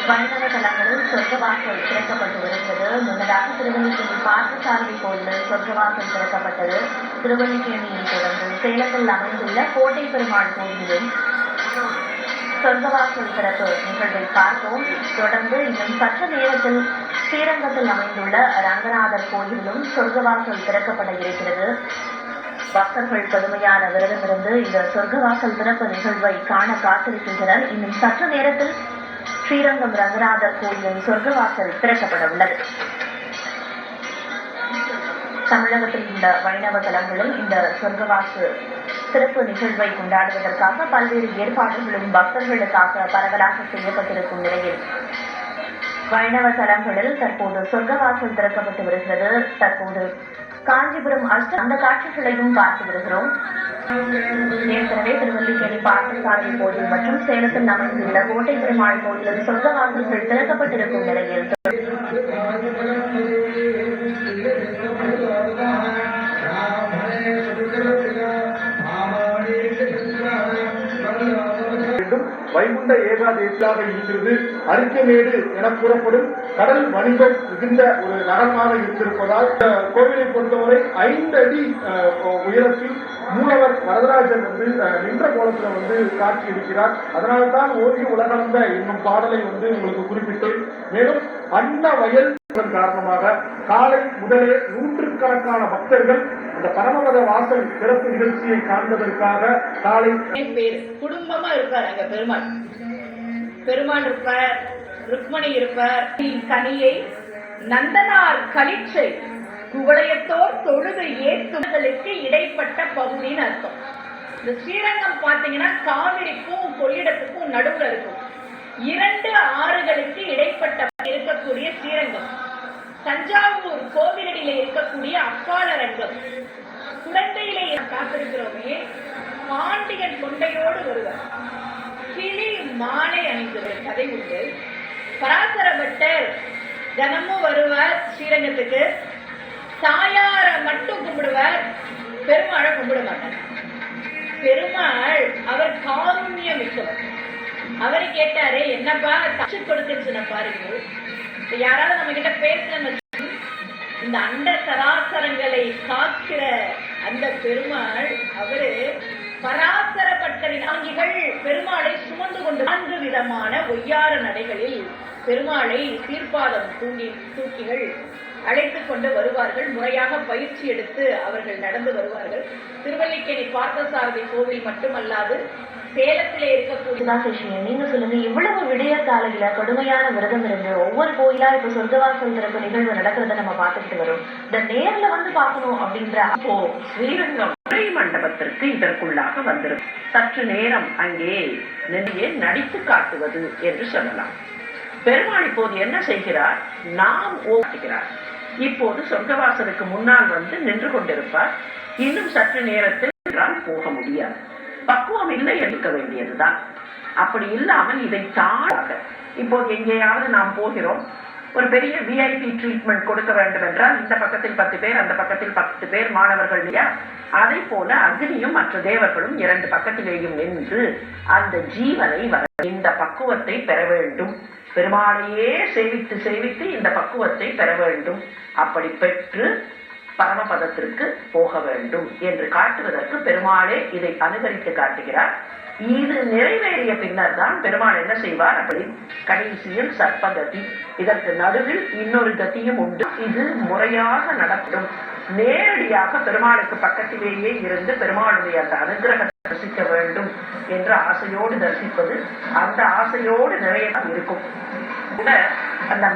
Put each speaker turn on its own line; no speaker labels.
வைணவ தலங்களில் சொர்க்கவாசல் திறக்கப்பட்டு வருகிறது. முன்னதாக திருவல்லிக்கேணி பார்த்தசாரதி கோயிலில் சொர்க்கவாசல் திறக்கப்பட்டது. திருவல்லிக்கேணியை தொடர்ந்து சேலத்தில் அமைந்துள்ள கோட்டை பெருமாள் கோயிலிலும் சொர்க்கவாசல் திறப்பு நிகழ்வை பார்த்தோம். தொடர்ந்து இன்னும் சற்று நேரத்தில் ஸ்ரீரங்கத்தில் அமைந்துள்ள ரங்கநாதர் கோயிலிலும் சொர்க்கவாசல் திறக்கப்பட இருக்கிறது. பக்தர்கள் கடுமையான விரதமிருந்து இந்த சொர்க்கவாசல் திறப்பு நிகழ்வை காண காத்திருக்கின்றனர். இன்னும் சற்று நேரத்தில் ஸ்ரீரங்கம் ரங்கநாதர் கோயிலின் சொர்க்கவாசல் திறக்கப்பட உள்ளது. தமிழகத்தில் உள்ள வைணவ தலங்களில் இந்த சொர்க்கவாசல் சிறப்பு நிகழ்வை கொண்டாடுவதற்காக பல்வேறு ஏற்பாடுகளும் பக்தர்களுக்காக பரவலாக செய்யப்பட்டிருக்கும் நிலையில் வைணவ தலங்களில் தற்போது சொர்க்கவாசல் திறக்கப்பட்டு வருகிறது. தற்போது காஞ்சிபுரம் அந்த காட்சிகளையும் பார்த்து வருகிறோம். ஏற்கனவே திருவல்லிக்கேணி பார்த்தசாரதி கோயில் மற்றும் சேலத்தில் அமைந்துள்ள கோட்டை பெருமாள் கோயிலில் சொர்க்கவாசல்கள் திறக்கப்பட்டிருக்கும் நிலையில்
வைகுண்ட ஏகாதேசியாக இருக்கிறது. அரிக்கமேடு என கூறப்படும் கடல் வணிகம் மிகுந்த ஒரு நகரமாக இருந்திருப்பதால் கோவிலை பொறுத்தவரை 5 அடி உயரத்தில் மூலவர் வரதராஜன் நின்ற கோலத்தில் காட்சி இருக்கிறார். அதனால்தான் ஓங்கி உலகளந்த என்னும் பாடலை உங்களுக்கு குறிப்பிட்டேன். மேலும் அன்ன வயல் காரணமாக காலை முதலே நூற்றுக்கணக்கான பக்தர்கள் அந்த பரமபத வாசல் சிறப்பு நிகழ்ச்சியை காண்பதற்காக காலை
குடும்பமா இருப்பார். அங்க பெருமாள் இருப்பார், ருக்மணி இருப்பார். கனியை நந்தனார் களிச்சை குவளையத்தோர் தொழுது ஏற்றுதலுக்கு இடைப்பட்ட பகுதின்னு அர்த்தம். இந்த ஸ்ரீரங்கம் பாத்தீங்கன்னா காவிரிக்கும் கொள்ளிடத்துக்கும் நடுவுல இருக்கும். 2 ஆறுகளுக்கு இடைப்பட்ட இருக்கக்கூடிய ஸ்ரீரங்கம். தஞ்சாவூர் கோவிலடியில இருக்கக்கூடிய அப்பாலரங்கம். குழந்தையிலே காத்திருக்கிறோமே பாண்டியன் கொண்டையோடு வருவார். கிளி மாலை அணிந்தவர் கதை உண்டு. பராசர பட்டர் தினமும் வருவார் ஸ்ரீரங்கத்துக்கு. தாயார மட்டும் கும்பிடுவார், பெருமாளை கும்பிட மாட்டார். பெருமாள் அவர் காருண்யம் மிக்கவர். அவரு கேட்டாரு, என்னப்பா தச்சு கொடுத்துருச்சுன பாருங்க. யாராவது நம்ம கிட்ட பேச இந்த அண்ட சராசரங்களை காக்கிற அந்த பெருமாள் அவரு பராசரப்பட்டரின் ஆங்கிகள் பெருமாளை சுமந்து கொண்டு 4 விதமான ஒய்யார நடைகளில் பெருமாளை சீர்பாதம் தூக்கிகள் அழைத்துக் கொண்டு வருவார்கள். முறையாக பயிற்சி எடுத்து அவர்கள் நடந்து வருவார்கள். திருவல்லிக்கேணி பார்த்தசாரதி கோவில் மட்டுமல்லாது சேலத்திலே இருக்கக்கூடிய
நீங்க சொல்லுங்க, இவ்வளவு விடிய காலையில கடுமையான விரதம் இருந்து ஒவ்வொரு கோயிலா இப்ப சொர்க்கவாசல் திறப்பு நிகழ்வு நடக்கிறத நம்ம பார்த்துக்கிட்டு வரோம். இந்த நேர்ல பார்க்கணும் அப்படின்ற
அப்போ ஸ்ரீரங்கம் மண்டபத்திற்கு இதற்குள்ளாக வந்திருக்கும். சற்று நேரம் அங்கே நிலையை நடித்து காட்டுவது என்று சொல்லலாம். பெருமாள் இப்போது என்ன செய்கிறார்? நாம் ஓட்டுகிறார். இப்போது சொர்க்கவாசலுக்கு முன்னால் நின்று கொண்டிருப்பார். இன்னும் சற்று நேரத்தில் போக முடியாது. பக்குவம் இல்லை எடுக்க வேண்டியதுதான். அப்படி இல்லாமல் இதை தாழ இப்போது எங்கேயாவது நாம் போகிறோம், ஒரு பெரிய VIP ட்ரீட்மெண்ட் கொடுக்க வேண்டும் என்றால் இந்த பக்கத்தில் 10 பேர், அந்த பக்கத்தில் 10 பேர் மாணவர்கள் இல்லையா? அதை போல அக்னியும் மற்ற தேவர்களும் 2 பக்கத்திலேயும் நின்று அந்த ஜீவனை இந்த பக்குவத்தை பெற வேண்டும். பெருமாளையே சேவித்து சேவித்து இந்த பக்குவத்தை பெற வேண்டும். அப்படி பெற்று பரமபதத்திற்கு போக வேண்டும் என்று காட்டுவதற்கு பெருமாளே இதை அனுகரித்து காட்டுகிறார். இது நிறைவேறிய பின்னர் தான் பெருமாள் என்ன செய்வார்? அப்படி கடைசியில் சர்ப்பகதி, இதற்கு நடுவில் இன்னொரு கதியும் உண்டு. இது முறையாக நடக்கும். நேரடியாக பெருமாளுக்கு பக்கத்திலேயே இருந்து பெருமாளுடைய அந்த அனுகிரகத்தை தரிசிக்க வேண்டும் என்ற ஆசையோடு தரிசிப்பது அந்த ஆசையோடு நிறைய இருக்கும். அந்த